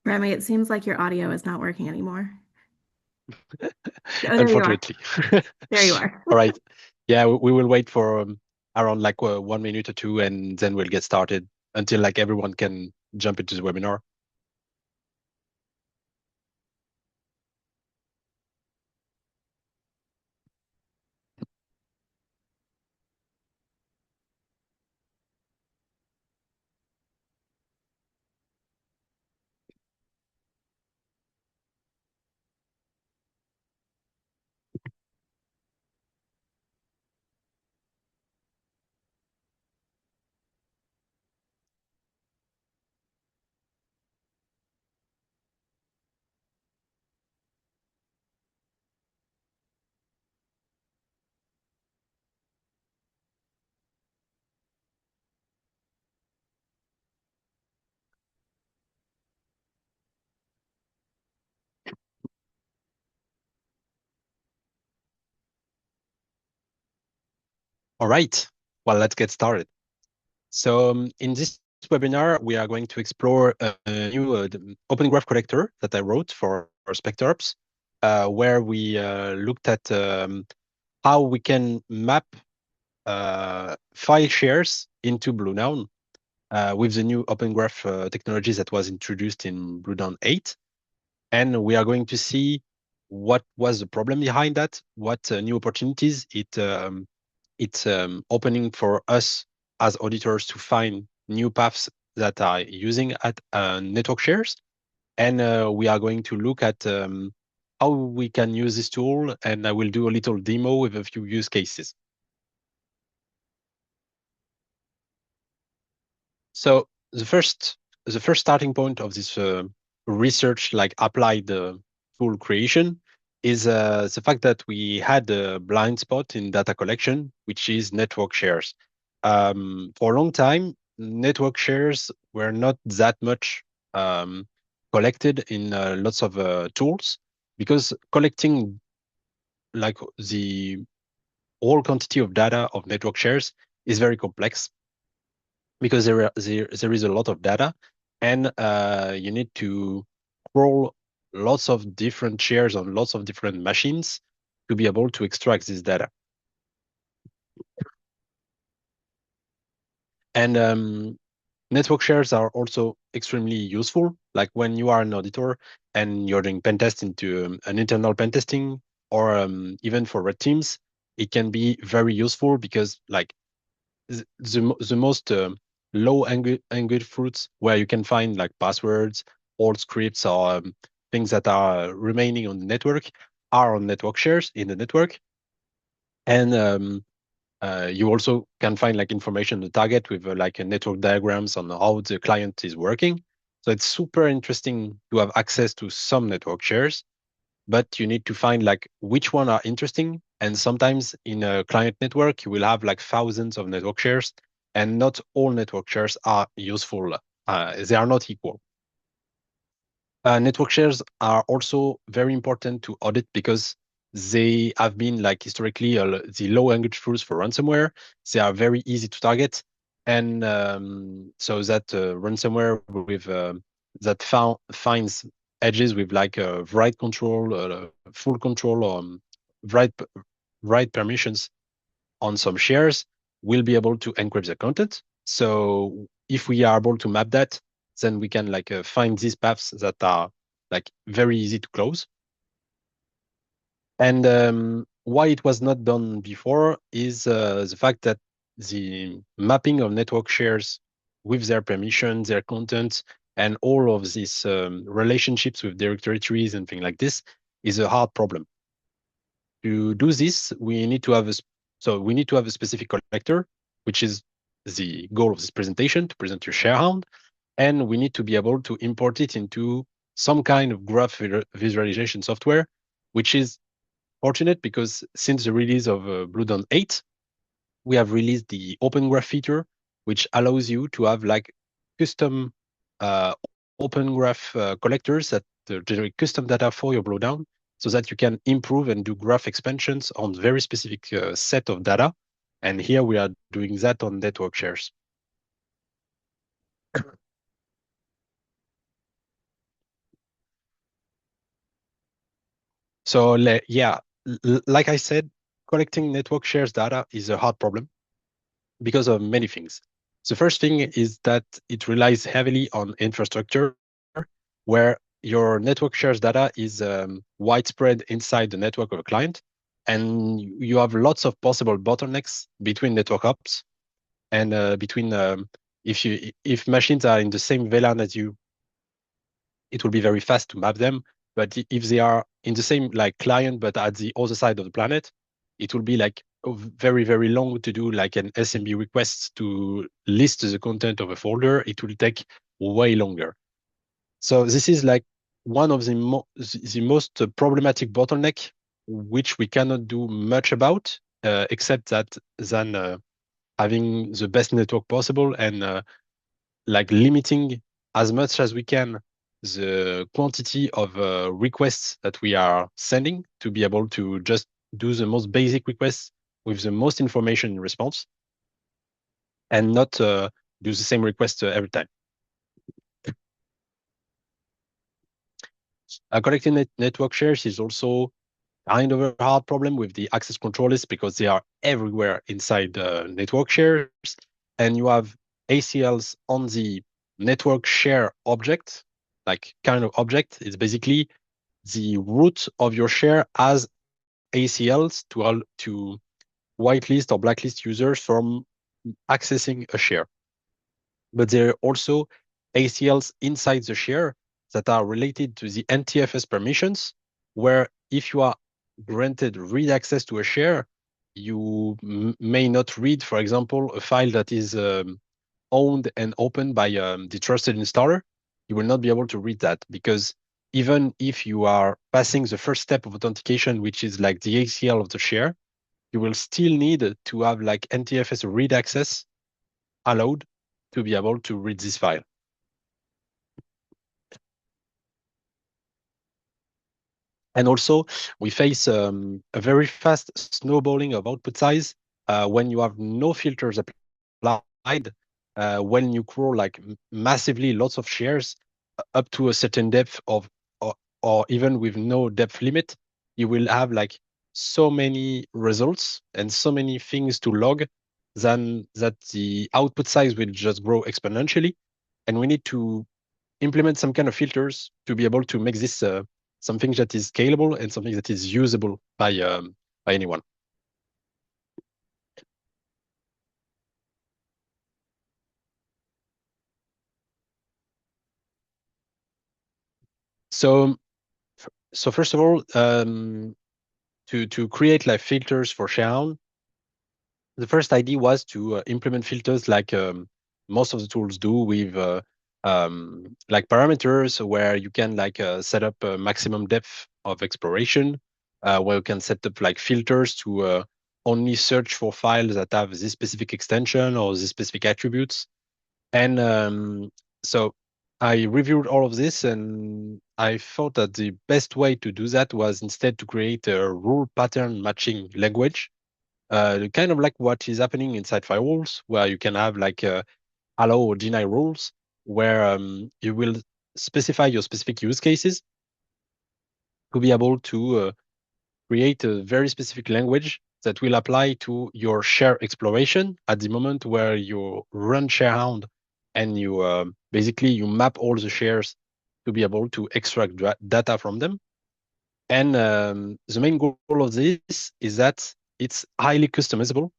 Remy, it seems like your audio is not working anymore. Oh, there you are. Unfortunately. There you are. All right. Yeah, we will wait for around like 1 minute or two, and then we'll get started until like everyone can jump into the webinar. All right. Well, let's get started. So in this webinar, we are going to explore a new Open Graph collector that I wrote for SpecterOps, where we looked at how we can map file shares into BloodHound with the new Open Graph technologies that was introduced in BloodHound 8. And we are going to see what was the problem behind that, what new opportunities it's opening for us as auditors to find new paths that are using at network shares. And we are going to look at how we can use this tool, and I will do a little demo with a few use cases. So the first starting point of this research, like applied tool creation, is the fact that we had a blind spot in data collection, which is network shares. For a long time, network shares were not that much um, collected in lots of tools because collecting like the whole quantity of data of network shares is very complex because there is a lot of data, and you need to crawl lots of different shares on lots of different machines to be able to extract this data. And network shares are also extremely useful. Like when you are an auditor and you're doing pen test into an internal pen testing, or even for red teams, it can be very useful because like the most low hanging fruits where you can find like passwords, old scripts, or things that are remaining on the network are on network shares in the network. And you also can find like information on the target with like a network diagrams on how the client is working. So it's super interesting to have access to some network shares, but you need to find like which one are interesting. And sometimes in a client network, you will have like thousands of network shares, and not all network shares are useful. They are not equal. Network shares are also very important to audit because they have been like historically the low hanging fruits for ransomware. They are very easy to target, and so that ransomware with that finds edges with like write control, full control, write write permissions on some shares will be able to encrypt the content. So if we are able to map that, then we can like find these paths that are like very easy to close. And why it was not done before is the fact that the mapping of network shares with their permissions, their content, and all of these relationships with directory trees and things like this is a hard problem. To do this, we need to have a specific collector, which is the goal of this presentation, to present your ShareHound, and we need to be able to import it into some kind of graph visualization software, which is fortunate because since the release of BloodHound 8, we have released the Open Graph feature, which allows you to have like custom uh, Open Graph collectors that generate custom data for your BloodHound, so that you can improve and do graph expansions on very specific set of data. And here we are doing that on network shares. So yeah, like I said, collecting network shares data is a hard problem because of many things. The first thing is that it relies heavily on infrastructure, where your network shares data is widespread inside the network of a client, and you have lots of possible bottlenecks between network hops and between if machines are in the same VLAN as you, it will be very fast to map them. But if they are in the same like client but at the other side of the planet, it will be like very, very long to do like an SMB request to list the content of a folder. It will take way longer. So this is like one of the most problematic bottleneck, which we cannot do much about, except that than having the best network possible and like limiting as much as we can the quantity of requests that we are sending to be able to just do the most basic requests with the most information in response and not do the same request every time. Collecting network shares is also kind of a hard problem with the access control list because they are everywhere inside network shares. And you have ACLs on the network share object, like kind of object. It's basically the root of your share as ACLs to whitelist or blacklist users from accessing a share. But there are also ACLs inside the share that are related to the NTFS permissions, where if you are granted read access to a share, you may not read, for example, a file that is owned and opened by the trusted installer. You will not be able to read that because even if you are passing the first step of authentication, which is like the ACL of the share, you will still need to have like NTFS read access allowed to be able to read this file. And also, we face a very fast snowballing of output size when you have no filters applied. When you crawl like massively lots of shares up to a certain depth or even with no depth limit, you will have like so many results and so many things to log than that the output size will just grow exponentially. And we need to implement some kind of filters to be able to make this something that is scalable and something that is usable by anyone. So, so first of all, to create like filters for ShareHound, the first idea was to implement filters like most of the tools do with like parameters where you can like set up a maximum depth of exploration, where you can set up like filters to only search for files that have this specific extension or this specific attributes. And so I reviewed all of this and I thought that the best way to do that was instead to create a rule pattern matching language, kind of like what is happening inside firewalls, where you can have like allow or deny rules, where you will specify your specific use cases to be able to create a very specific language that will apply to your share exploration at the moment where you run ShareHound and you basically you map all the shares to be able to extract data from them. And the main goal of this is that it's highly customizable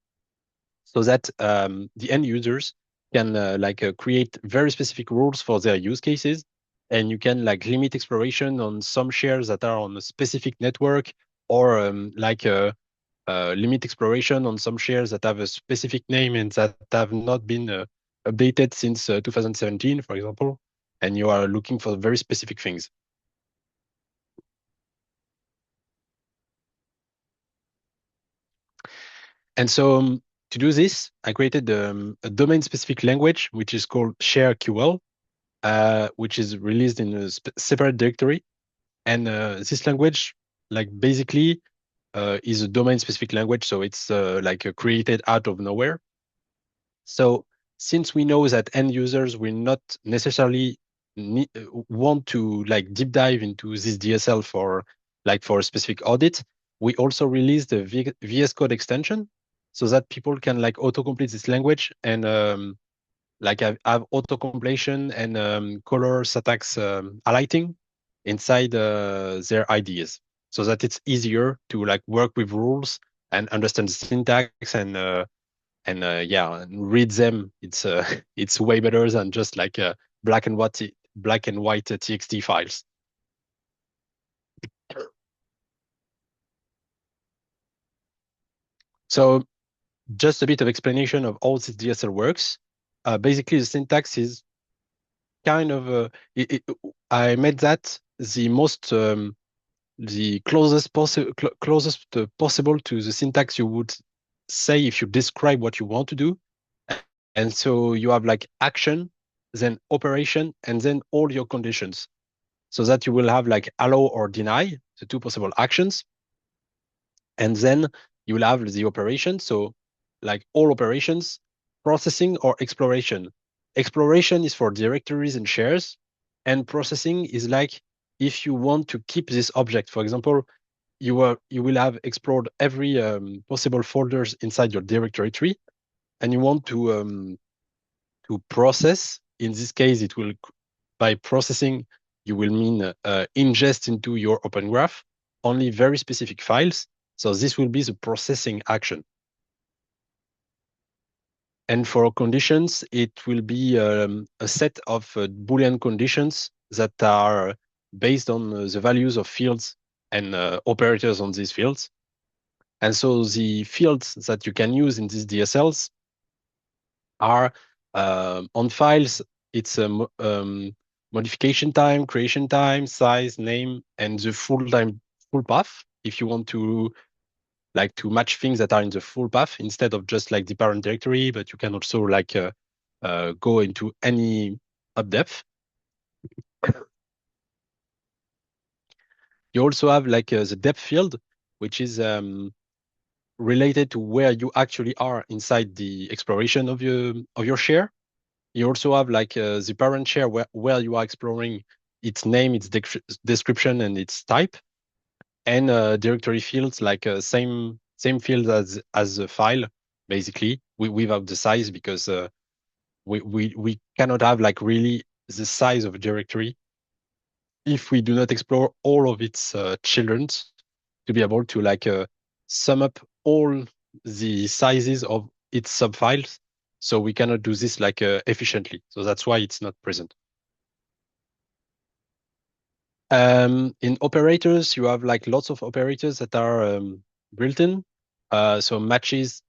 so that the end users can create very specific rules for their use cases. And you can like limit exploration on some shares that are on a specific network or limit exploration on some shares that have a specific name and that have not been updated since 2017, for example, and you are looking for very specific things. And so to do this, I created a domain-specific language, which is called ShareQL, which is released in a separate directory. And this language, like basically, is a domain-specific language, so it's created out of nowhere. So since we know that end users will not necessarily want to like deep dive into this DSL for like for a specific audit, we also released the VS Code extension so that people can like autocomplete this language and like have auto-completion and color syntax highlighting inside their IDs so that it's easier to like work with rules and understand the syntax and yeah, and read them. It's it's way better than just like black and white TXT files. So just a bit of explanation of how this DSL works. Basically, the syntax is kind of I made that the most the closest possible to the syntax you would say if you describe what you want to do. And so you have like action, then operation, and then all your conditions. So that you will have like allow or deny, the two possible actions. And then you will have the operation. So like all operations, processing or exploration. Exploration is for directories and shares. And processing is like if you want to keep this object. For example, you will have explored every possible folders inside your directory tree, and you want to process. In this case, it will by processing you will mean ingest into your Open Graph only very specific files. So this will be the processing action. And for conditions, it will be a set of Boolean conditions that are based on the values of fields and operators on these fields. And so the fields that you can use in these DSLs are on files. It's a modification time, creation time, size, name, and the full path. If you want to like to match things that are in the full path instead of just like the parent directory, but you can also like go into any updef. You also have like the depth field, which is related to where you actually are inside the exploration of your share. You also have like the parent share where you are exploring its name, its description, and its type, and directory fields like same field as the file, basically, without the size because we cannot have like really the size of a directory if we do not explore all of its children to be able to like sum up all the sizes of its subfiles. So we cannot do this like efficiently. So that's why it's not present. In operators, you have like lots of operators that are built in. So matches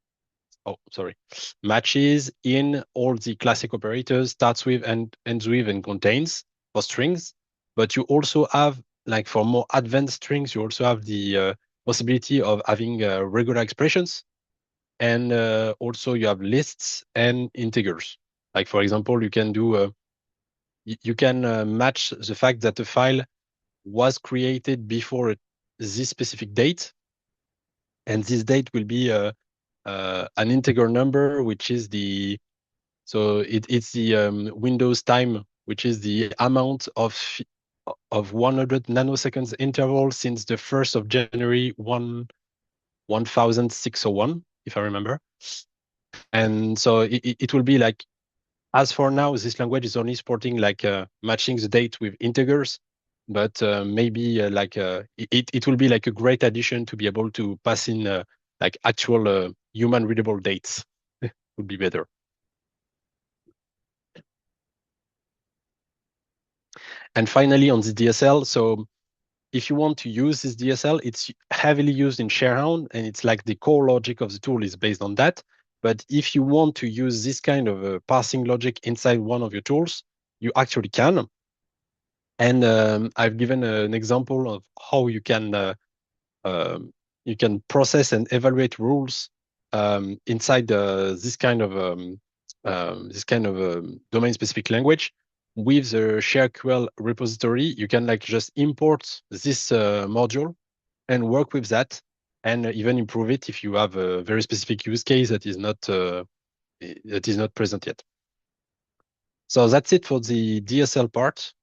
in all the classic operators, starts with and ends with and contains for strings. But you also have like for more advanced strings, you also have the possibility of having regular expressions. And also you have lists and integers. Like for example, you can do you can match the fact that the file was created before this specific date, and this date will be an integer number, which is it's the Windows time, which is the amount of 100 nanoseconds interval since the 1st of January 1601, if I remember. And so it will be like, as for now, this language is only supporting like matching the date with integers, but maybe it will be like a great addition to be able to pass in like actual human readable dates. Would be better. And finally, on the DSL, so if you want to use this DSL, it's heavily used in ShareHound, and it's like the core logic of the tool is based on that. But if you want to use this kind of parsing logic inside one of your tools, you actually can. And I've given an example of how you can process and evaluate rules inside this kind of domain-specific language. With the ShareQL repository, you can like just import this module and work with that, and even improve it if you have a very specific use case that is not present yet. So that's it for the DSL part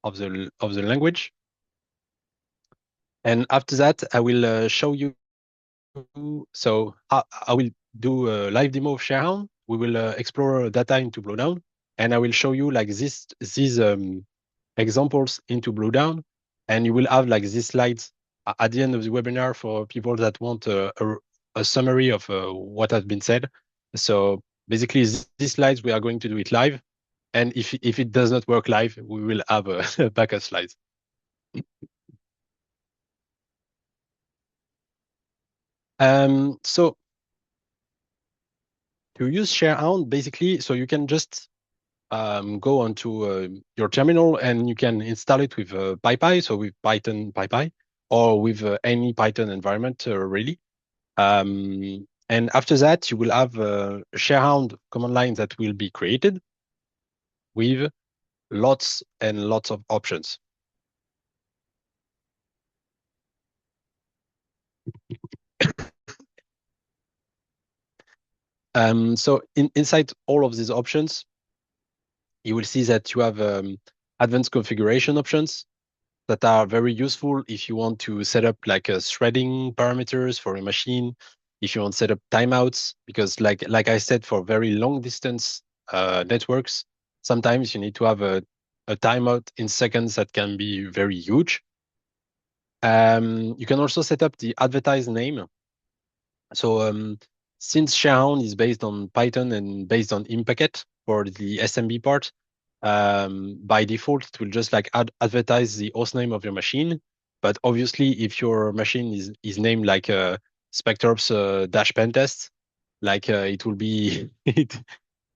of the language. And after that, I will show you. So I will do a live demo of ShareHound. We will explore data into BloodHound, and I will show you like these examples into BloodHound, and you will have like these slides at the end of the webinar for people that want a summary of what has been said. So basically, these slides we are going to do it live, and if it does not work live, we will have a backup slides. So to use ShareHound, basically, so you can just go onto your terminal and you can install it with PyPy, so with Python PyPy, or with any Python environment, really. And after that, you will have a ShareHound command line that will be created with lots and lots of options. So inside all of these options, you will see that you have advanced configuration options that are very useful if you want to set up like threading parameters for a machine, if you want to set up timeouts, because like I said, for very long distance networks, sometimes you need to have a timeout in seconds that can be very huge. You can also set up the advertised name. So since ShareHound is based on Python and based on Impacket for the SMB part, by default, it will just like advertise the host name of your machine. But obviously, if your machine is named like Spectrops dash pen test, like it will be it,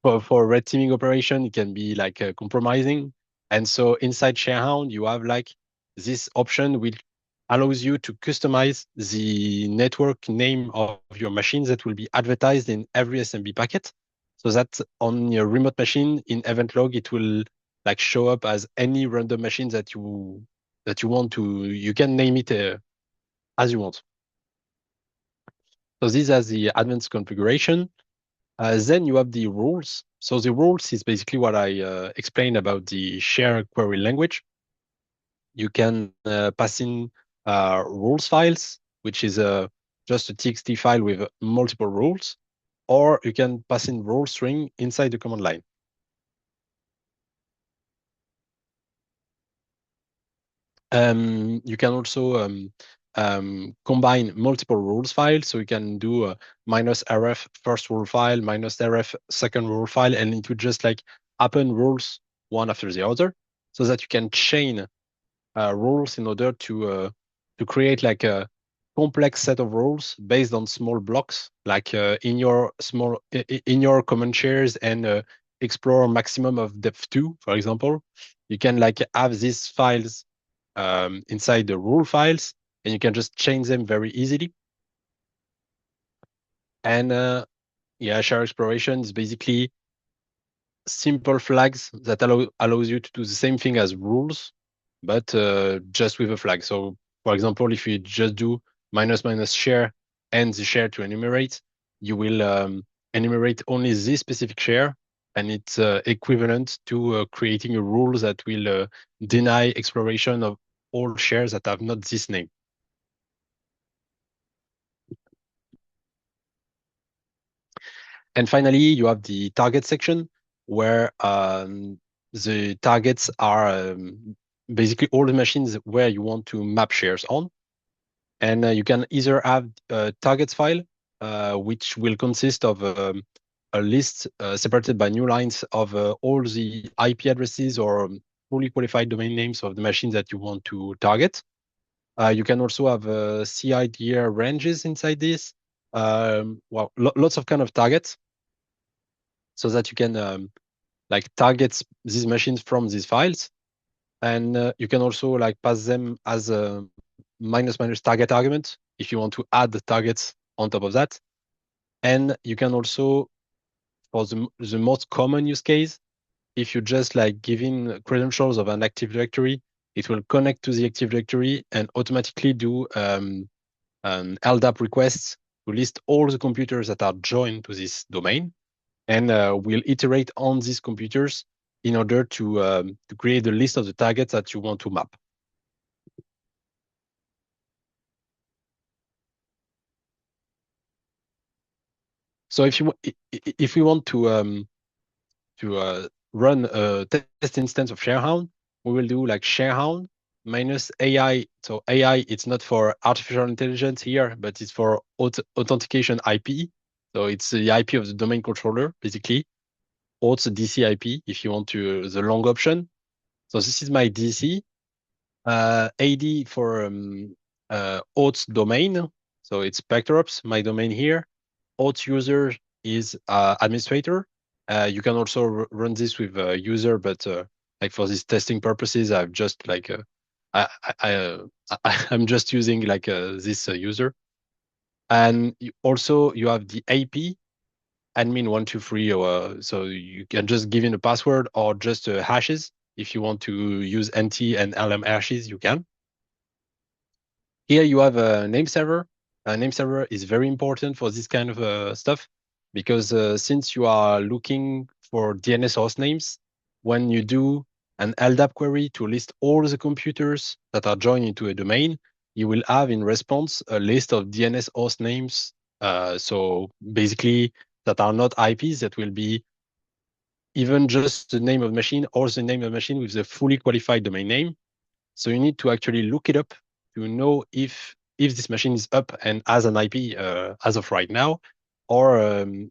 for red teaming operation, it can be like compromising. And so inside ShareHound, you have like this option which allows you to customize the network name of your machines that will be advertised in every SMB packet. So that on your remote machine in event log, it will like show up as any random machine that you want to, you can name it as you want. So these are the advanced configuration. Then you have the rules. So the rules is basically what I explained about the share query language. You can pass in rules files, which is just a TXT file with multiple rules, or you can pass in rule string inside the command line. You can also combine multiple rules files. So you can do a -rf first rule file, -rf second rule file, and it would just like happen rules one after the other so that you can chain rules in order to create like a complex set of rules based on small blocks, like in your command shares and explore maximum of depth 2, for example. You can like have these files inside the rule files, and you can just change them very easily. And yeah, share exploration is basically simple flags that allows you to do the same thing as rules, but just with a flag. So for example, if you just do -- share and the share to enumerate, you will enumerate only this specific share, and it's equivalent to creating a rule that will deny exploration of all shares that have not this name. And finally, you have the target section where the targets are basically all the machines where you want to map shares on. And you can either have a targets file, which will consist of a list separated by new lines of all the IP addresses or fully qualified domain names of the machines that you want to target. You can also have CIDR ranges inside this. Well, lots of kind of targets so that you can like target these machines from these files. And you can also like pass them as a -- target argument if you want to add the targets on top of that. And you can also, for the most common use case, if you just like give in credentials of an Active Directory, it will connect to the Active Directory and automatically do LDAP requests to list all the computers that are joined to this domain. And we'll iterate on these computers in order to create a list of the targets that you want to map. So if we want to run a test instance of ShareHound, we will do like ShareHound minus AI. So AI, it's not for artificial intelligence here, but it's for authentication IP. So it's the IP of the domain controller, basically. Or it's a DC IP if you want to the long option. So this is my DC. AD for auth domain. So it's Spectrops, my domain here. Auth user is administrator. You can also run this with user, but like for these testing purposes, I've just like I, I, I'm just using like this user. And also you have the AP admin123, or so you can just give in a password or just hashes. If you want to use NT and LM hashes, you can. Here you have a name server. A name server is very important for this kind of stuff because since you are looking for DNS host names, when you do an LDAP query to list all the computers that are joined into a domain, you will have in response a list of DNS host names. So basically, that are not IPs, that will be even just the name of machine or the name of machine with the fully qualified domain name. So you need to actually look it up to know if this machine is up and has an IP as of right now, or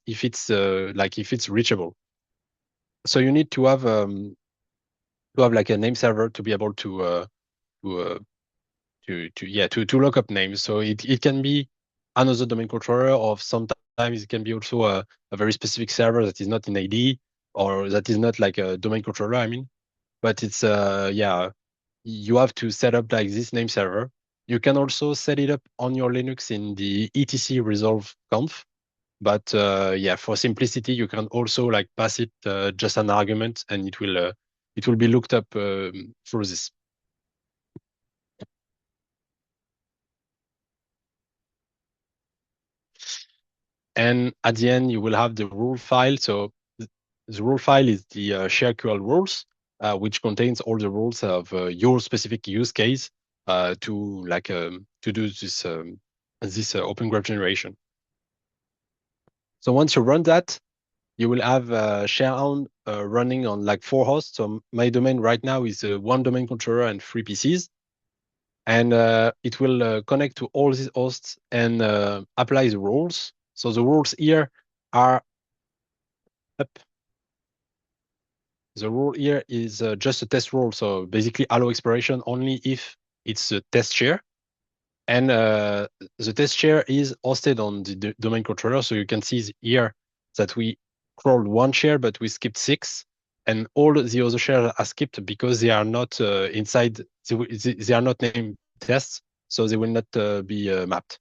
if it's like if it's reachable. So you need to have like a name server to be able to uh, to look up names. So it can be another domain controller, or sometimes it can be also a very specific server that is not in AD or that is not like a domain controller. I mean, but it's yeah, you have to set up like this name server. You can also set it up on your Linux in the etc resolve conf. But yeah, for simplicity, you can also like pass it just an argument, and it will be looked up through this. And at the end, you will have the rule file. So the rule file is the ShareQL rules, which contains all the rules of your specific use case to do this Open Graph generation. So once you run that, you will have ShareHound running on like 4 hosts. So my domain right now is one domain controller and 3 PCs. And it will connect to all these hosts and apply the rules. So the rules here are up. The rule here is just a test rule. So basically allow expiration only if it's a test share. And the test share is hosted on the domain controller. So you can see here that we crawled one share, but we skipped 6. And all the other shares are skipped because they are not inside, they are not named tests. So they will not be mapped.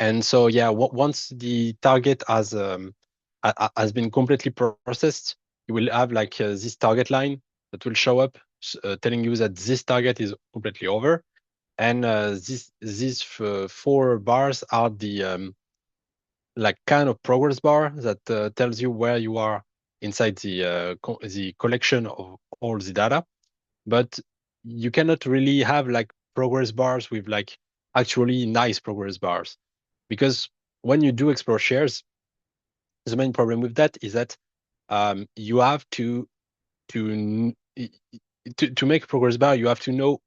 And so, yeah, once the target has been completely processed, you will have like this target line that will show up telling you that this target is completely over. And these 4 bars are the like kind of progress bar that tells you where you are inside the collection of all the data. But you cannot really have like progress bars with like actually nice progress bars, because when you do explore shares, the main problem with that is that you have to to make a progress bar, you have to know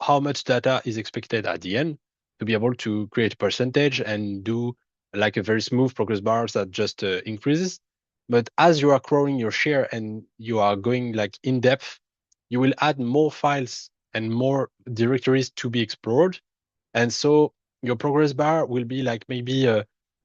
how much data is expected at the end to be able to create a percentage and do like a very smooth progress bar that just increases. But as you are growing your share and you are going like in depth, you will add more files and more directories to be explored. And so your progress bar will be like maybe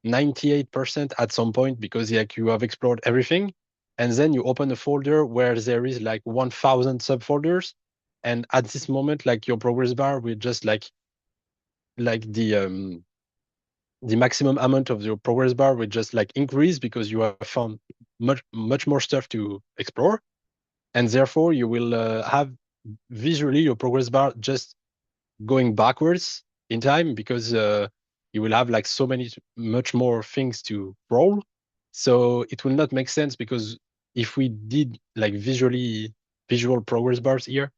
98% at some point because like you have explored everything. And then you open a folder where there is like 1,000 subfolders. And at this moment, like your progress bar will just like the maximum amount of your progress bar will just like increase because you have found much more stuff to explore. And therefore you will have visually your progress bar just going backwards in time because you will have like much more things to roll. So it will not make sense because if we did like visual progress bars here,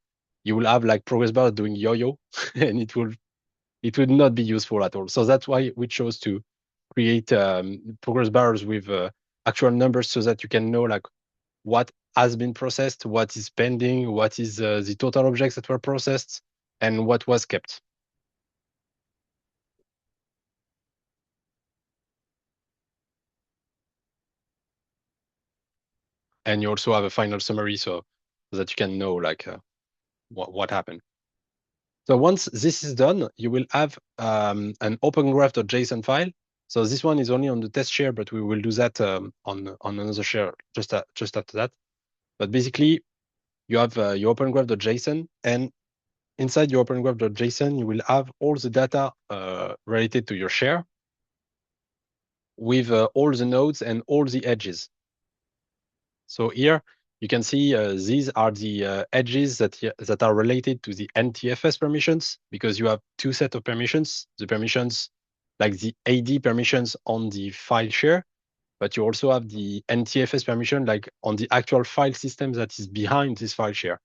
you will have like progress bars doing yo-yo and it would not be useful at all. So that's why we chose to create progress bars with actual numbers so that you can know like what has been processed, what is pending, what is the total objects that were processed, and what was kept. And you also have a final summary so that you can know like what happened. So once this is done, you will have an opengraph.json file. So this one is only on the test share, but we will do that on another share just after that. But basically, you have your opengraph.json, and inside your opengraph.json, you will have all the data related to your share with all the nodes and all the edges. So here you can see these are the edges that are related to the NTFS permissions because you have two sets of permissions. The permissions like the AD permissions on the file share, but you also have the NTFS permission like on the actual file system that is behind this file share.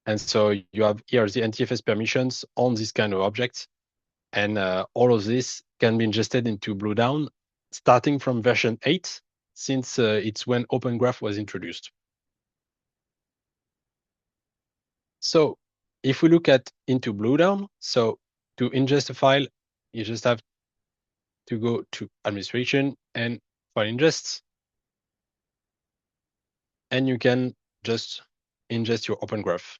And so you have here the NTFS permissions on this kind of objects. And all of this can be ingested into BloodHound starting from version 8, since it's when OpenGraph was introduced. So if we look at into BloodHound, so to ingest a file, you just have to go to administration and file ingests, and you can just ingest your OpenGraph.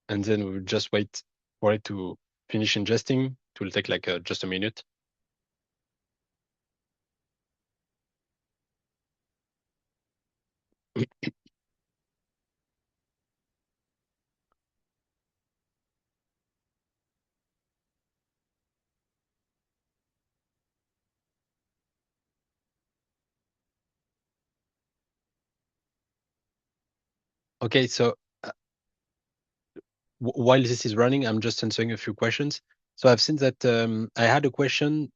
And then we'll just wait for it to finish ingesting. It will take like just a minute. Okay, so while this is running, I'm just answering a few questions. So I've seen that I had a question.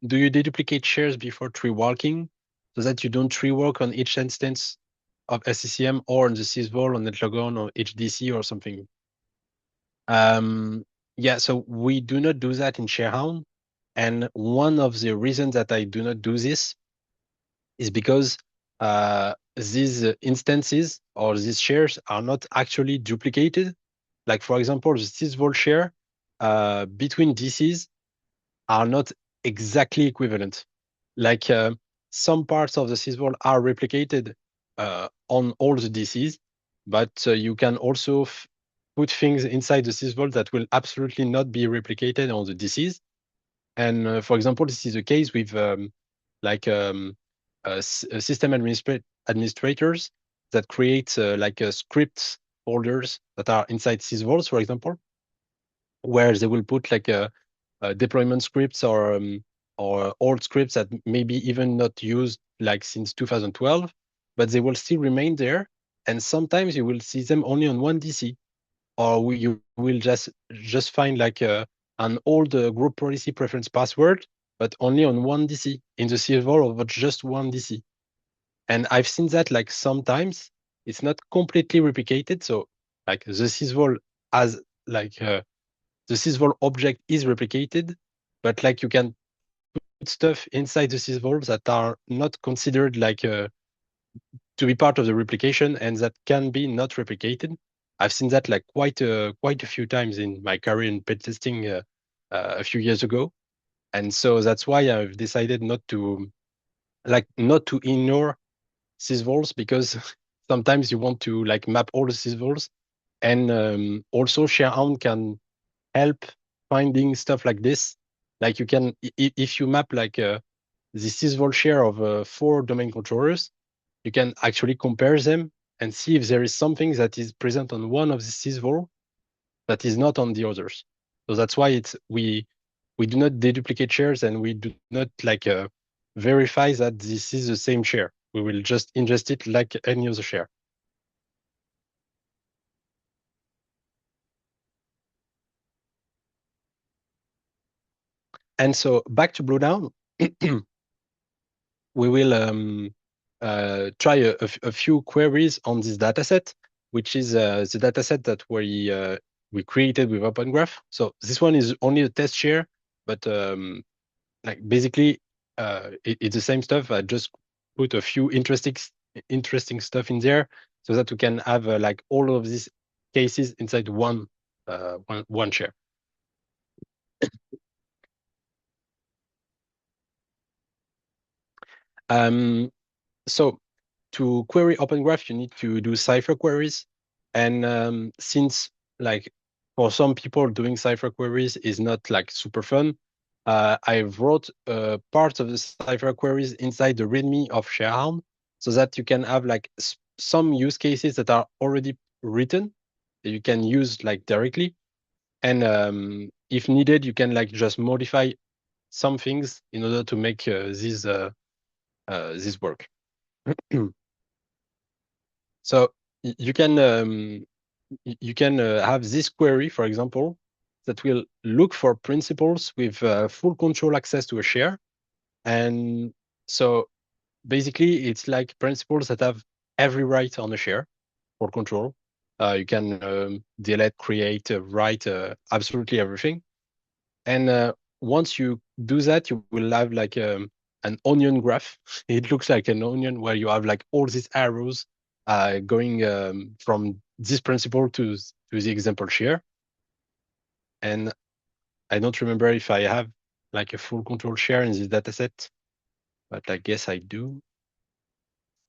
Do you deduplicate shares before tree walking so that you don't tree walk on each instance of SCCM or on the sysvol, on netlogon or HDC or something? Yeah, so we do not do that in ShareHound. And one of the reasons that I do not do this is because these instances or these shares are not actually duplicated. Like for example, the sysvol share between DCs are not exactly equivalent. Like some parts of the sysvol are replicated on all the DCs, but you can also put things inside the sysvol that will absolutely not be replicated on the DCs. And for example, this is the case with like system administrators that create like script folders that are inside sysvols, for example, where they will put like a deployment scripts or old scripts that maybe even not used like since 2012, but they will still remain there. And sometimes you will see them only on one DC, or you will just find like an old group policy preference password, but only on one DC in the sysvol of just one DC. And I've seen that like sometimes it's not completely replicated. So like the sysvol has like the sysvol object is replicated, but like you can put stuff inside the sysvol that are not considered like to be part of the replication and that can be not replicated. I've seen that like quite a few times in my career in pen testing a few years ago, and so that's why I've decided not to ignore sysvols because sometimes you want to like map all the sysvols, and also ShareHound can help finding stuff like this. Like you can, if you map like the sysvol share of 4 domain controllers, you can actually compare them and see if there is something that is present on one of the sysvol that is not on the others. So that's why we do not deduplicate shares and we do not like verify that this is the same share. We will just ingest it like any other share. And so back to BloodHound, we will try a few queries on this dataset, which is the dataset that we created with OpenGraph. So this one is only a test share, but like basically it's the same stuff. I just put a few interesting stuff in there so that we can have like all of these cases inside one share. So to query OpenGraph, you need to do Cypher queries. And since like for some people doing Cypher queries is not like super fun, I wrote part of the Cypher queries inside the README of ShareHound so that you can have like some use cases that are already written that you can use like directly. And if needed, you can like just modify some things in order to make this work. So you can have this query, for example, that will look for principals with full control access to a share. And so basically, it's like principals that have every right on a share for control. You can delete, create, write absolutely everything. And once you do that, you will have like an onion graph. It looks like an onion where you have like all these arrows going from this principle to the example share. And I don't remember if I have like a full control share in this dataset, but I guess I do.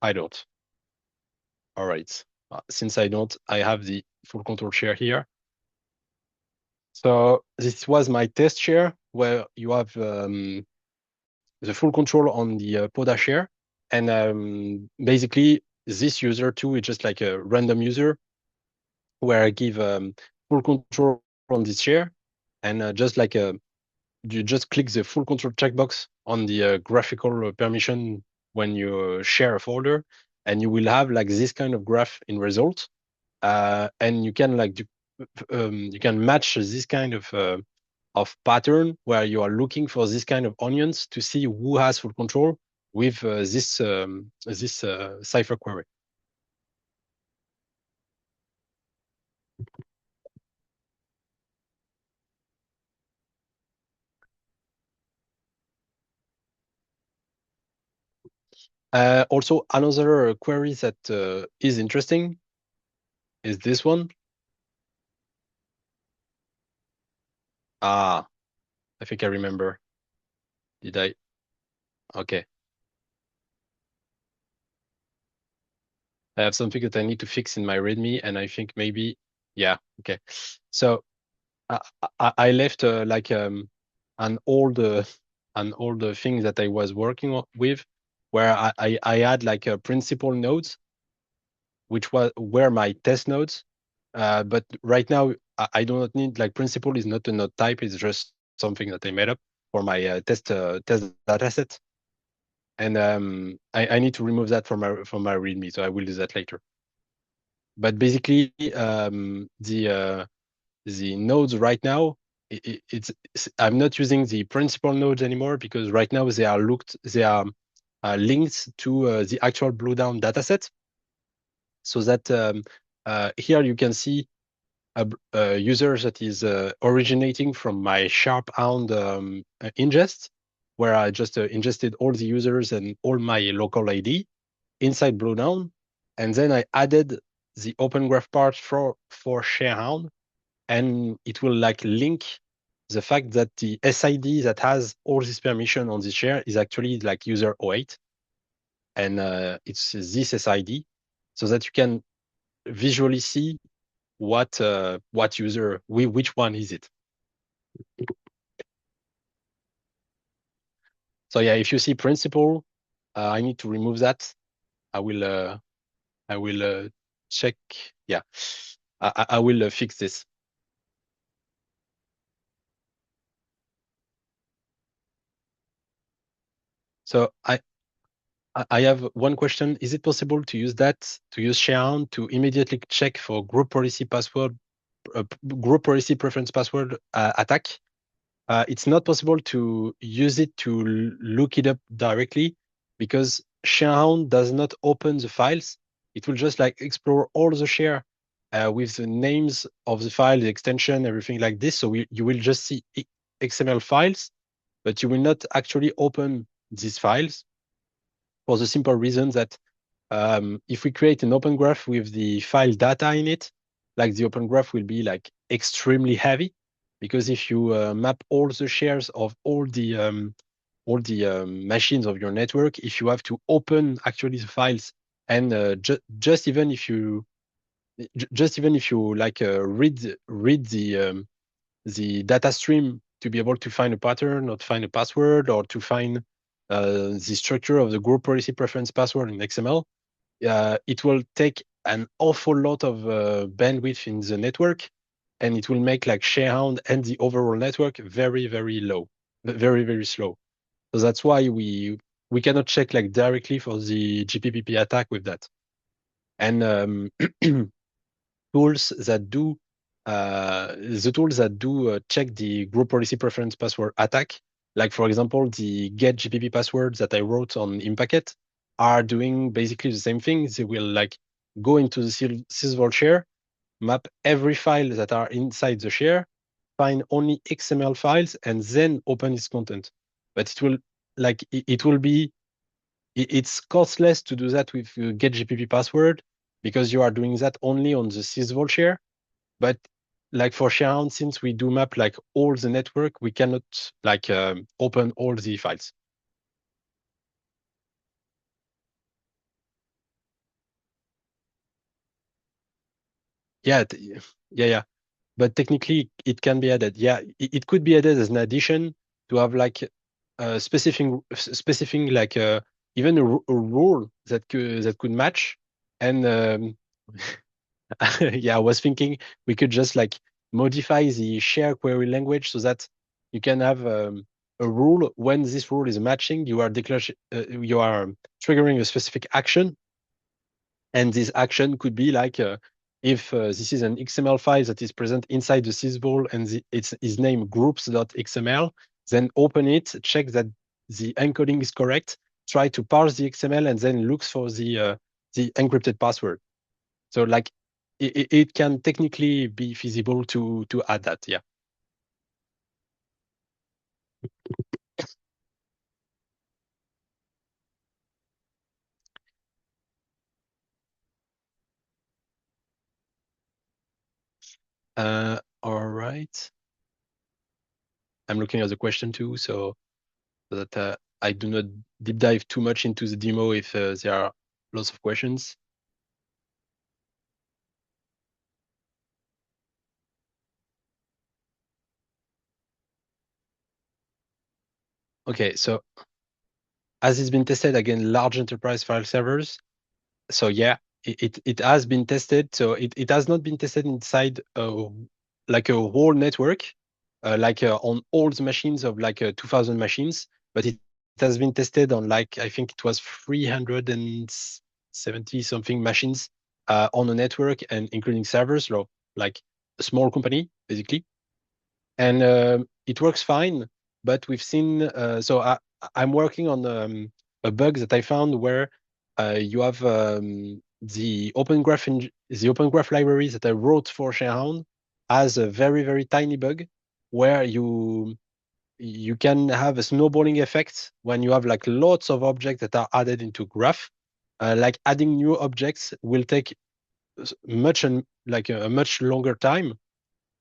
I don't. All right. Since I don't, I have the full control share here. So this was my test share where you have the full control on the Poda share. And basically, this user too is just like a random user where I give full control on this share. And just like you just click the full control checkbox on the graphical permission when you share a folder, and you will have like this kind of graph in result. And you can like you can match this kind of pattern where you are looking for this kind of onions to see who has full control with this Cypher query. Also, another query that is interesting is this one. Ah, I think I remember. Did I? Okay. I have something that I need to fix in my README, and I think maybe, yeah, okay. So I, I left like an old uh, an old thing that I was working with, where I had like a principal nodes, which were my test nodes. But right now I do not need like principal is not a node type. It's just something that I made up for my test dataset. And I need to remove that from my README, so I will do that later. But basically, the nodes right now, I'm not using the principal nodes anymore because right now they are linked to the actual BloodHound dataset, so that here you can see a user that is originating from my ShareHound ingest, where I just ingested all the users and all my local ID inside BloodHound, and then I added the OpenGraph part for ShareHound, and it will like link the fact that the SID that has all this permission on this share is actually like user 08, and it's this SID, so that you can visually see what user which one is it. So yeah, if you see principal, I need to remove that. I will check. Yeah, I will fix this. So I have one question. Is it possible to use ShareHound to immediately check for group policy preference password attack? it's not possible to use it to look it up directly because ShareHound does not open the files. It will just like explore all the share with the names of the file, the extension, everything like this. So you will just see XML files, but you will not actually open these files for the simple reason that if we create an open graph with the file data in it, like the open graph will be like extremely heavy because if you map all the shares of all the machines of your network, if you have to open actually the files and just even if you just even if you like read the data stream to be able to find a pattern or to find a password or to find the structure of the group policy preference password in XML, it will take an awful lot of bandwidth in the network, and it will make like ShareHound and the overall network very, very low, very, very slow. So that's why we cannot check like directly for the GPPP attack with that. And tools that do the tools that do check the group policy preference password attack, like for example, the get GPP passwords that I wrote on Impacket are doing basically the same thing. They will like go into the sysvol share, map every file that are inside the share, find only XML files, and then open its content. But it will like it will be it's costless to do that with get GPP password because you are doing that only on the sysvol share. But like for ShareHound, since we do map like all the network, we cannot like open all the files. Yeah, yeah. But technically, it can be added. Yeah, it could be added as an addition to have like specific like even a rule that could match. And yeah, I was thinking we could just like modify the share query language so that you can have a rule when this rule is matching, you are triggering a specific action, and this action could be like if this is an XML file that is present inside the sysvol and it's is named groups.xml, then open it, check that the encoding is correct, try to parse the XML, and then looks for the encrypted password. So like it can technically be feasible to add that. Yeah. All right. I'm looking at the question too, so that I do not deep dive too much into the demo if there are lots of questions. Okay, so as it's been tested again, large enterprise file servers. So yeah, it has been tested. So it has not been tested inside like a whole network, like on all the machines of like 2,000 machines, but it has been tested on like I think it was 370 something machines on a network and including servers, so like a small company basically, and it works fine. But we've seen I'm working on a bug that I found where you have the Open Graph library that I wrote for ShareHound has a very very tiny bug where you can have a snowballing effect when you have like lots of objects that are added into graph. Like adding new objects will take much and like a much longer time,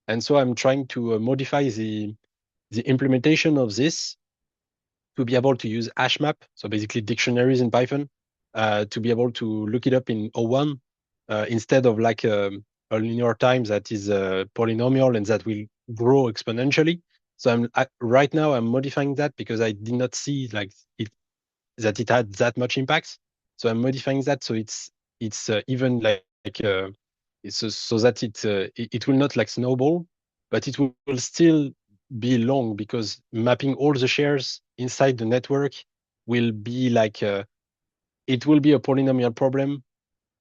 and so I'm trying to modify the implementation of this to be able to use hash map, so basically dictionaries in Python, to be able to look it up in O1 instead of like a linear time that is polynomial and that will grow exponentially. So right now I'm modifying that because I did not see like that it had that much impact. So I'm modifying that so it's even it's so that it will not like snowball, but it will still be long because mapping all the shares inside the network will be like it will be a polynomial problem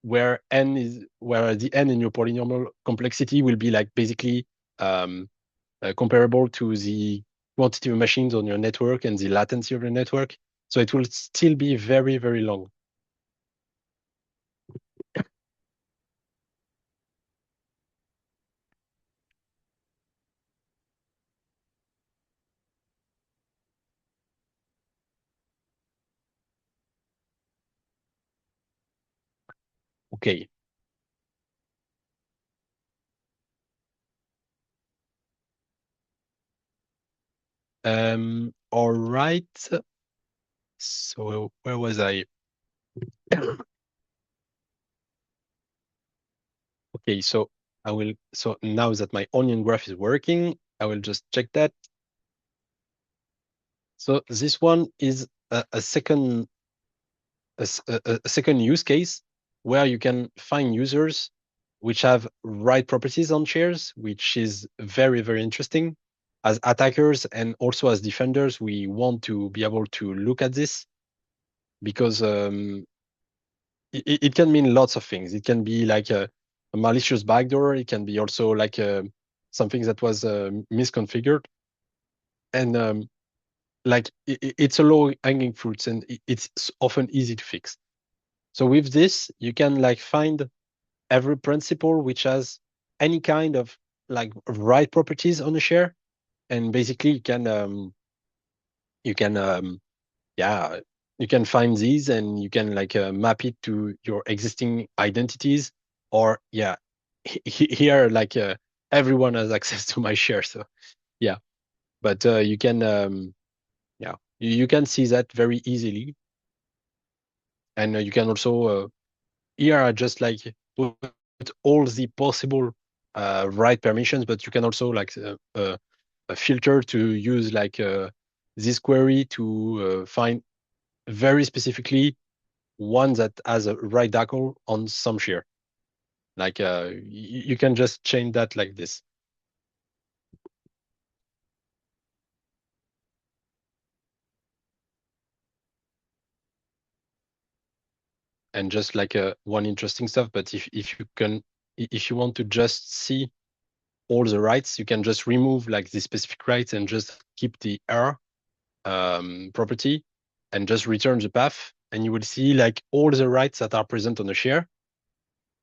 where the n in your polynomial complexity will be like basically comparable to the quantity of machines on your network and the latency of your network. So it will still be very, very long. Okay. All right. So where was I? Okay, so so now that my onion graph is working, I will just check that. So this one is a second a second use case where you can find users which have right properties on shares, which is very, very interesting. As attackers and also as defenders, we want to be able to look at this because it can mean lots of things. It can be like a malicious backdoor. It can be also like something that was misconfigured. And like it's a low hanging fruit and it's often easy to fix. So with this, you can like find every principal which has any kind of like right properties on a share, and basically you can yeah you can find these and you can like map it to your existing identities, or here like everyone has access to my share, so yeah. But you can you can see that very easily, and you can also here I just like put all the possible right permissions, but you can also like a filter to use like this query to find very specifically one that has a right DACL on some share. Like you can just change that like this. And just like one interesting stuff, but if you can, if you want to just see all the rights, you can just remove like the specific rights and just keep the error property and just return the path, and you will see like all the rights that are present on the share.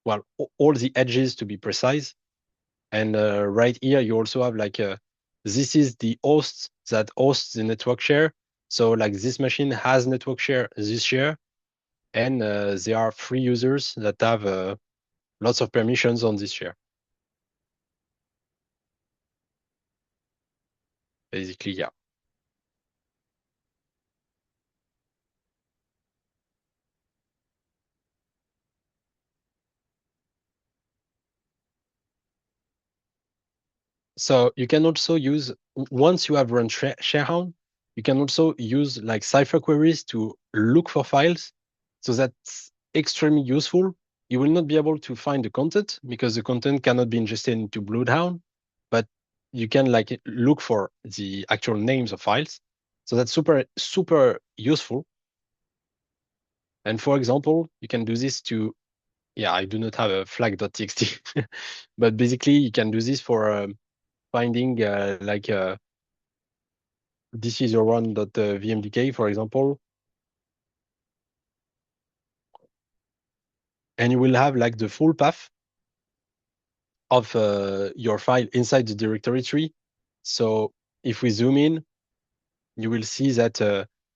Well, all the edges to be precise. And right here, you also have like this is the host that hosts the network share. So like this machine has network share, this share, and there are free users that have lots of permissions on this share. Basically, yeah. So you can also use, once you have run ShareHound, you can also use like Cypher queries to look for files. So that's extremely useful. You will not be able to find the content because the content cannot be ingested into BloodHound, but you can like look for the actual names of files. So that's super, super useful. And for example, you can do this to, yeah, I do not have a flag.txt, but basically you can do this for finding like this is your one.vmdk, for example, and you will have like the full path of your file inside the directory tree. So if we zoom in, you will see that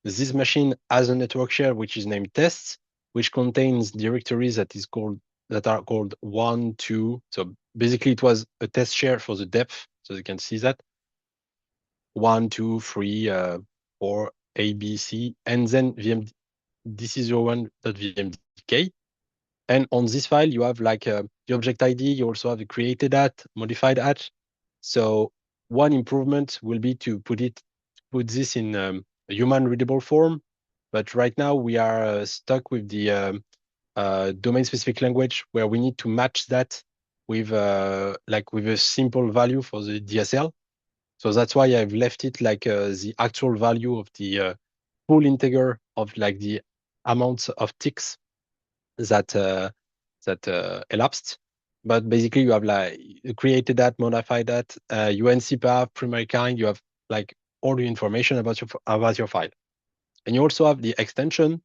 this machine has a network share which is named tests, which contains directories that are called 1, 2. So basically, it was a test share for the depth, so you can see that 1, 2, 3, 4, A, B, C, and then VM. This is your one.vmdk. And on this file, you have like the object ID. You also have the created at, modified at. So one improvement will be to put this in a human readable form. But right now we are stuck with the domain specific language where we need to match that with like with a simple value for the DSL. So that's why I've left it like the actual value of the full integer of like the amount of ticks that elapsed. But basically, you have like created that, modified that, UNC path, primary kind. You have like all the information about your file. And you also have the extension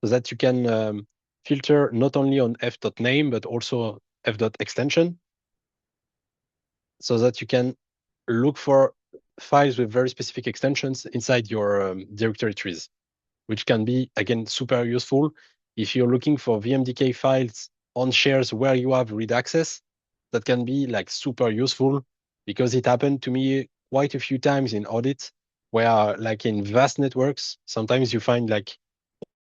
so that you can filter not only on f.name, but also f.extension, so that you can look for files with very specific extensions inside your directory trees, which can be, again, super useful if you're looking for VMDK files on shares where you have read access. That can be like super useful, because it happened to me quite a few times in audit, where like in vast networks, sometimes you find like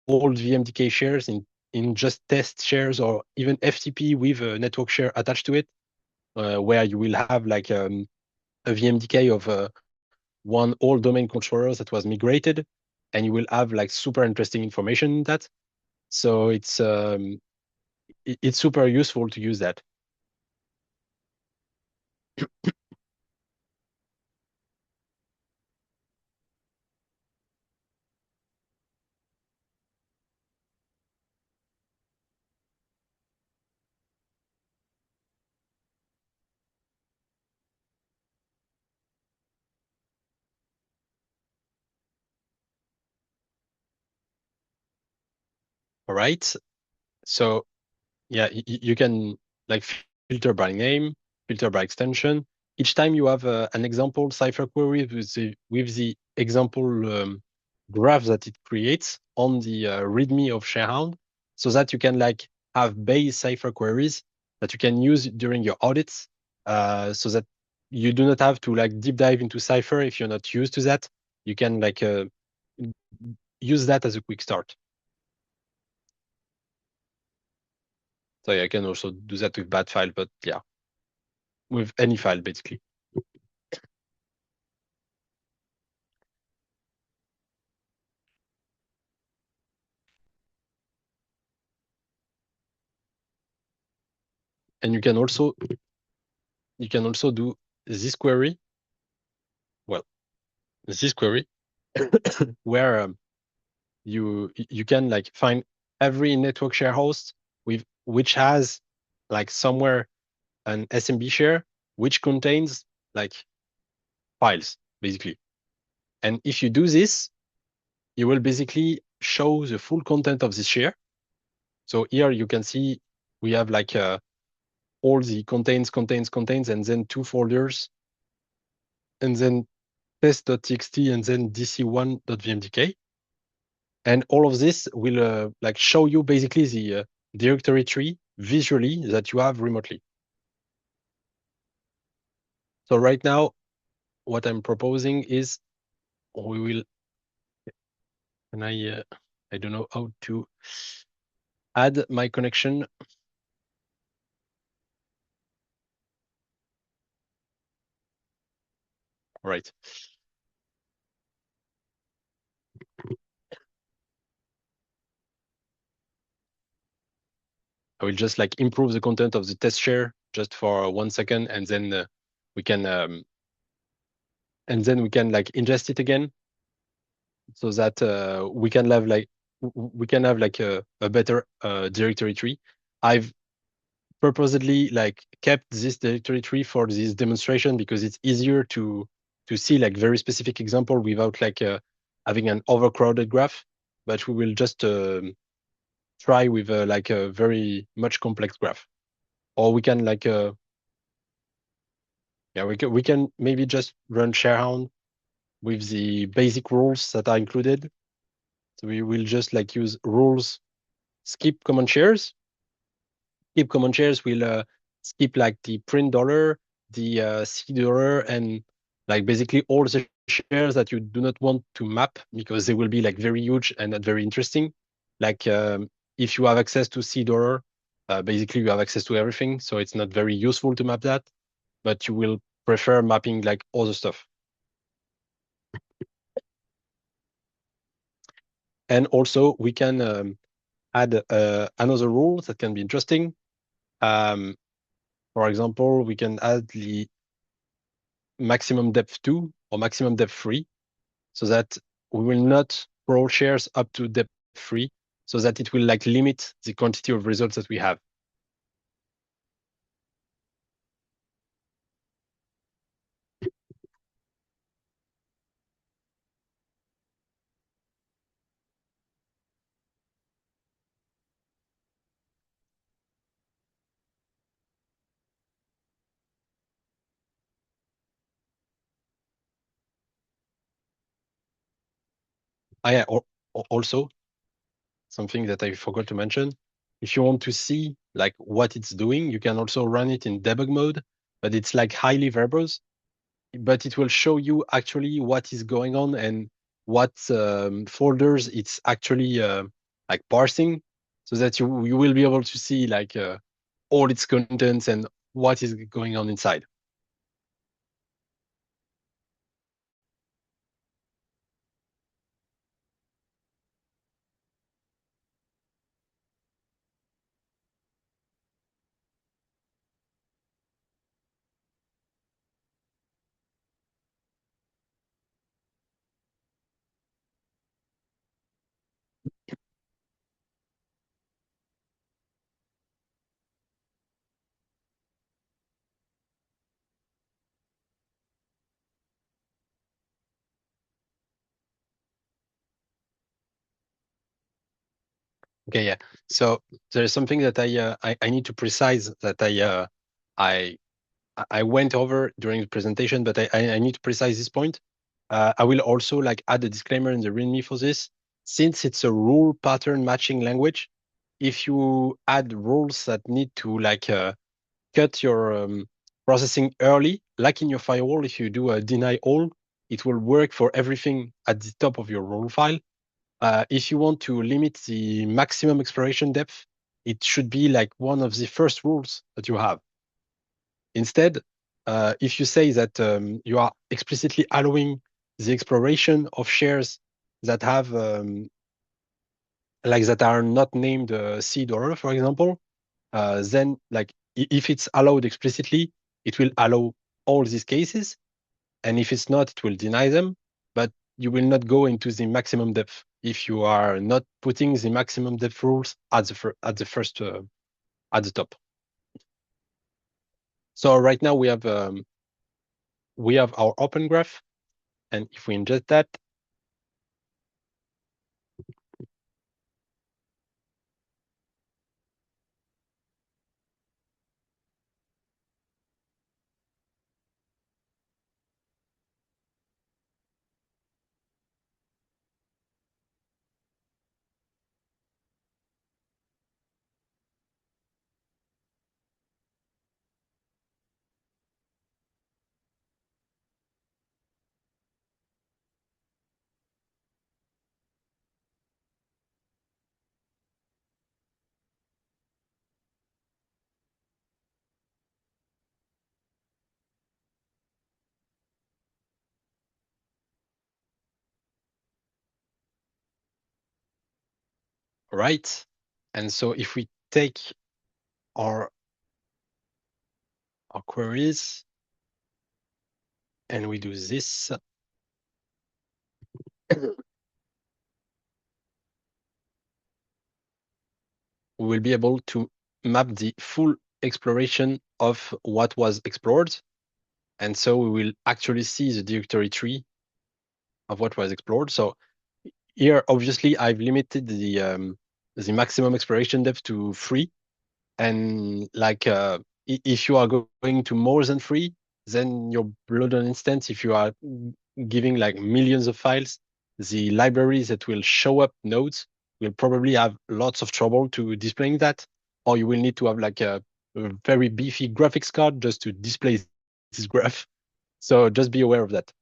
old VMDK shares in just test shares, or even FTP with a network share attached to it, where you will have like a VMDK of one old domain controller that was migrated, and you will have like super interesting information in that. So it's super useful to use that. All right. So yeah, you can like filter by name, filter by extension. Each time you have an example Cypher query with the example graph that it creates on the README of ShareHound, so that you can like have base Cypher queries that you can use during your audits, so that you do not have to like deep dive into Cypher if you're not used to that. You can like use that as a quick start. So yeah, I can also do that with bat file, but yeah, with any file basically. And you can also do this query. Well, this query where you can like find every network share host with which has like somewhere an SMB share which contains like files basically. And if you do this, you will basically show the full content of this share. So here you can see we have like all the contains, and then two folders, and then test.txt, and then dc1.vmdk. And all of this will like show you basically the directory tree visually that you have remotely. So right now, what I'm proposing is we will, and I don't know how to add my connection. All right. I will just like improve the content of the test share just for 1 second, and then we can like ingest it again, so that we can have like a better directory tree. I've purposely like kept this directory tree for this demonstration because it's easier to see like very specific example without like having an overcrowded graph. But we will just try with like a very much complex graph, or we can like yeah, we can maybe just run ShareHound with the basic rules that are included. So we will just like use rules, skip common shares. Skip common shares will skip like the print dollar, the C dollar, and like basically all the shares that you do not want to map because they will be like very huge and not very interesting. Like if you have access to C dollar, basically you have access to everything, so it's not very useful to map that, but you will prefer mapping like other stuff. And also we can add another rule that can be interesting. Um, for example, we can add the maximum depth 2 or maximum depth 3, so that we will not crawl shares up to depth 3, so that it will like limit the quantity of results that we have. Yeah, also something that I forgot to mention. If you want to see like what it's doing, you can also run it in debug mode, but it's like highly verbose, but it will show you actually what is going on and what folders it's actually like parsing, so that you will be able to see like all its contents and what is going on inside. Okay, yeah. So there's something that I need to precise that I I went over during the presentation, but I need to precise this point. I will also like add a disclaimer in the README for this. Since it's a rule pattern matching language, if you add rules that need to like cut your processing early, like in your firewall, if you do a deny all, it will work for everything at the top of your rule file. If you want to limit the maximum exploration depth, it should be like one of the first rules that you have. Instead, if you say that you are explicitly allowing the exploration of shares that have like that are not named seed or other, for example, then like if it's allowed explicitly, it will allow all these cases, and if it's not, it will deny them. But you will not go into the maximum depth if you are not putting the maximum depth rules at the first at the top. So right now we have our open graph. And if we ingest that, right? And so if we take our queries and we do this, we will be able to map the full exploration of what was explored. And so we will actually see the directory tree of what was explored. So here, obviously, I've limited the maximum exploration depth to 3. And like if you are going to more than 3, then your BloodHound instance, if you are giving like millions of files, the libraries that will show up nodes will probably have lots of trouble to displaying that, or you will need to have like a very beefy graphics card just to display this graph. So just be aware of that.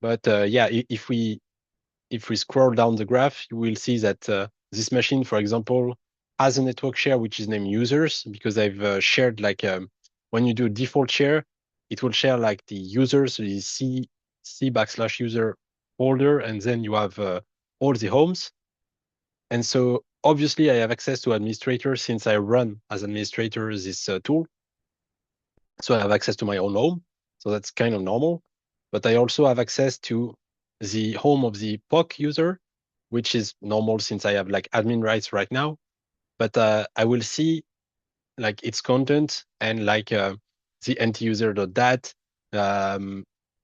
But yeah, if we scroll down the graph, you will see that this machine, for example, has a network share which is named users, because I've shared like when you do default share, it will share like the users, the C/user folder, and then you have all the homes. And so obviously I have access to administrator since I run as administrator this tool. So I have access to my own home. So that's kind of normal. But I also have access to the home of the POC user, which is normal since I have like admin rights right now. But I will see like its content and like the ntuser.dat,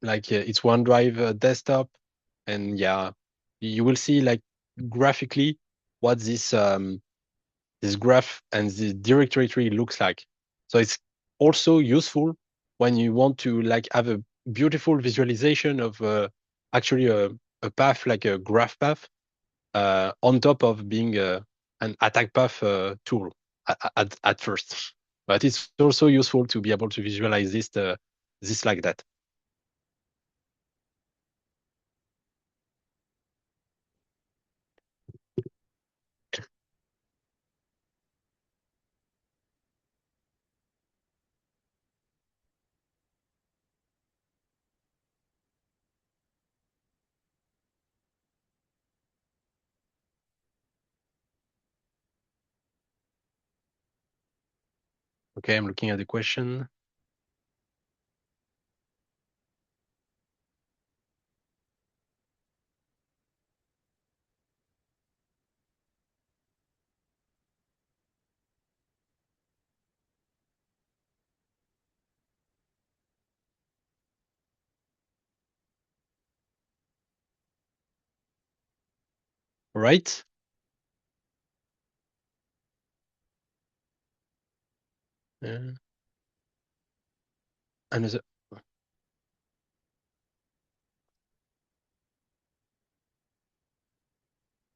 like its OneDrive desktop. And yeah, you will see like graphically what this graph and the directory tree looks like. So it's also useful when you want to like have a beautiful visualization of actually a path like a graph path on top of being an attack path tool at first. But it's also useful to be able to visualize this like that. Okay, I'm looking at the question. All right. Uh, another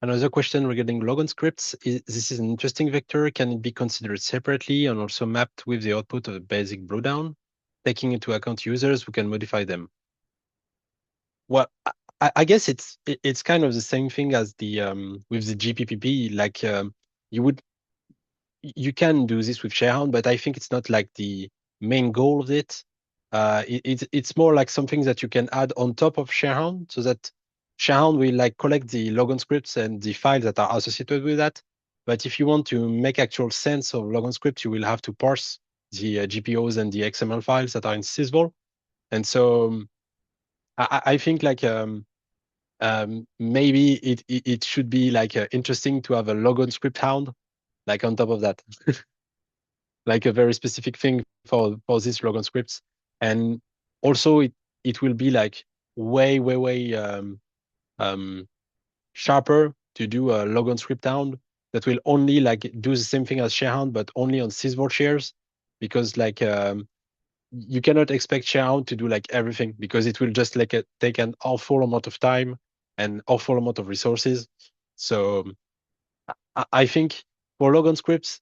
Another question regarding logon scripts is this is an interesting vector. Can it be considered separately and also mapped with the output of a basic BloodHound, taking into account users who can modify them? Well, I guess it's kind of the same thing as the with the GPPP. Like you would you can do this with ShareHound, but I think it's not like the main goal of it. It's more like something that you can add on top of ShareHound, so that ShareHound will like collect the logon scripts and the files that are associated with that. But if you want to make actual sense of logon scripts, you will have to parse the GPOs and the XML files that are in Sysvol. And so I think like maybe it should be like interesting to have a logon script hound like on top of that, like a very specific thing for these logon scripts. And also it will be like way um, sharper to do a logon script hound that will only like do the same thing as ShareHound, but only on Sysvol shares, because like you cannot expect ShareHound to do like everything, because it will just like take an awful amount of time and awful amount of resources. So I think for logon scripts,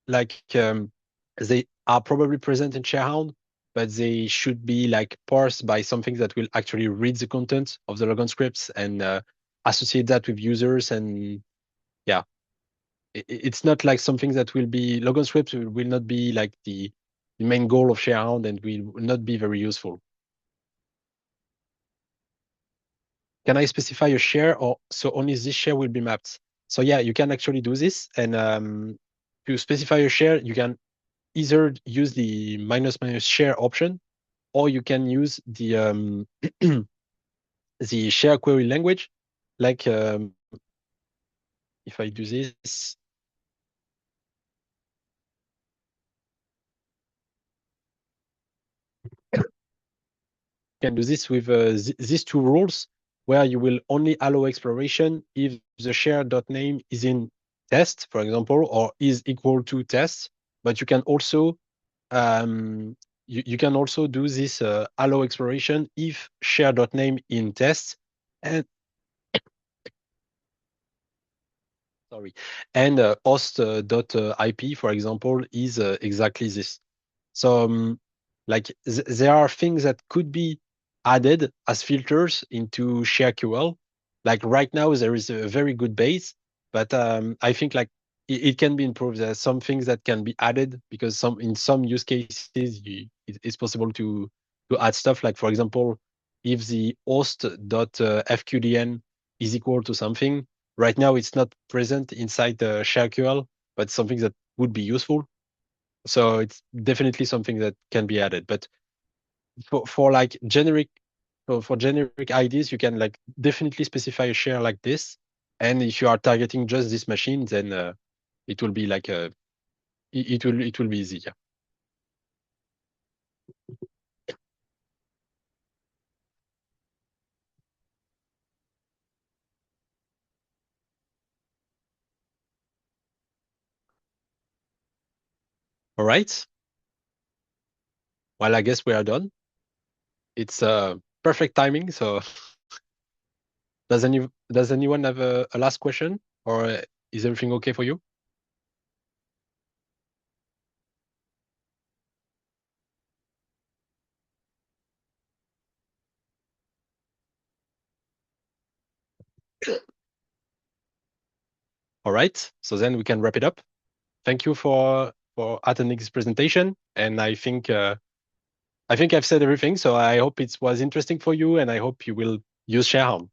like they are probably present in ShareHound, but they should be like parsed by something that will actually read the content of the logon scripts and associate that with users. And yeah, it's not like something that will be logon scripts will not be like the main goal of ShareHound and will not be very useful. Can I specify a share, or so only this share will be mapped? So yeah, you can actually do this. And to specify a share, you can either use the minus minus share option, or you can use the share query language. Like if I do this, you can do this with these two rules, where you will only allow exploration if the share dot name is in test, for example, or is equal to test. But you can also um, you can also do this allow exploration if share dot name in test and sorry, and host dot IP, for example, is exactly this. So, like, there are things that could be added as filters into ShareQL. Like right now, there is a very good base, but I think like it can be improved. There are some things that can be added, because some in some use cases it's possible to add stuff. Like for example, if the host dot fqdn is equal to something, right now it's not present inside the ShareQL, but something that would be useful. So it's definitely something that can be added. But for like generic for generic IDs, you can like definitely specify a share like this. And if you are targeting just this machine, then it will be like it will be easy. Yeah. All right. Well, I guess we are done. It's perfect timing. So Does anyone have a last question, or is everything okay for you? All right, so then we can wrap it up. Thank you for attending this presentation, and I think I've said everything. So I hope it was interesting for you, and I hope you will use ShareHound.